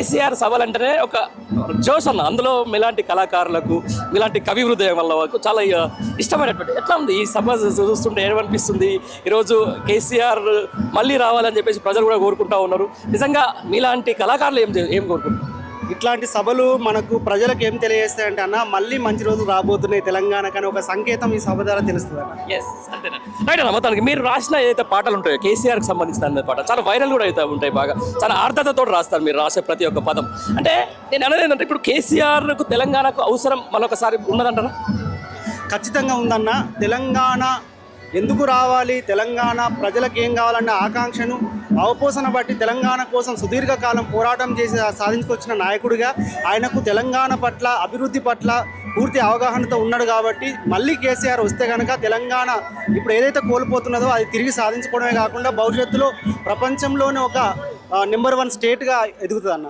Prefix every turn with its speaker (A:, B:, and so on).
A: కేసీఆర్ సభలు అంటేనే ఒక జోష్ అన్న. అందులో మీలాంటి కళాకారులకు, మీలాంటి కవి హృదయం వల్ల చాలా ఇష్టమైనటువంటి. ఎట్లా ఉంది ఈ సభ చూస్తుంటే? ఏమనిపిస్తుంది? ఈరోజు కేసీఆర్ మళ్ళీ రావాలని చెప్పేసి ప్రజలు కూడా కోరుకుంటా ఉన్నారు. నిజంగా మీలాంటి కళాకారులు ఏం కోరుకుంటారు?
B: ఇట్లాంటి సభలు మనకు ప్రజలకు ఏం తెలియజేస్తాయంటే అన్న, మళ్ళీ మంచి రోజులు రాబోతున్నాయి తెలంగాణకు అని ఒక సంకేతం ఈ సభ ద్వారా తెలుస్తుంది అన్న.
A: అంతేనా? రైట్ అన్న. మొత్తానికి మీరు రాసిన ఏదైతే పాటలు ఉంటాయో కేసీఆర్కి సంబంధించిన పాట చాలా వైరల్ కూడా అయితే ఉంటాయి. బాగా చాలా ఆర్ద్రతతో రాస్తారు మీరు రాసే ప్రతి ఒక్క పదం. అంటే నేను అనేది ఏంటంటే, ఇప్పుడు కేసీఆర్కు తెలంగాణకు అవసరం మరొకసారి ఉన్నదంటారా?
B: ఖచ్చితంగా ఉందన్న. తెలంగాణ ఎందుకు రావాలి, తెలంగాణ ప్రజలకు ఏం కావాలన్న ఆకాంక్షను అవపోసన బట్టి తెలంగాణ కోసం సుదీర్ఘకాలం పోరాటం చేసి సాధించుకొచ్చిన నాయకుడిగా ఆయనకు తెలంగాణ పట్ల, అభివృద్ధి పట్ల పూర్తి అవగాహనతో ఉన్నాడు. కాబట్టి మళ్ళీ కేసీఆర్ వస్తే కనుక తెలంగాణ ఇప్పుడు ఏదైతే కోల్పోతున్నదో అది తిరిగి సాధించుకోవడమే కాకుండా భవిష్యత్తులో ప్రపంచంలోనే ఒక నెంబర్ 1 స్టేట్గా ఎదుగుతుంది అన్న.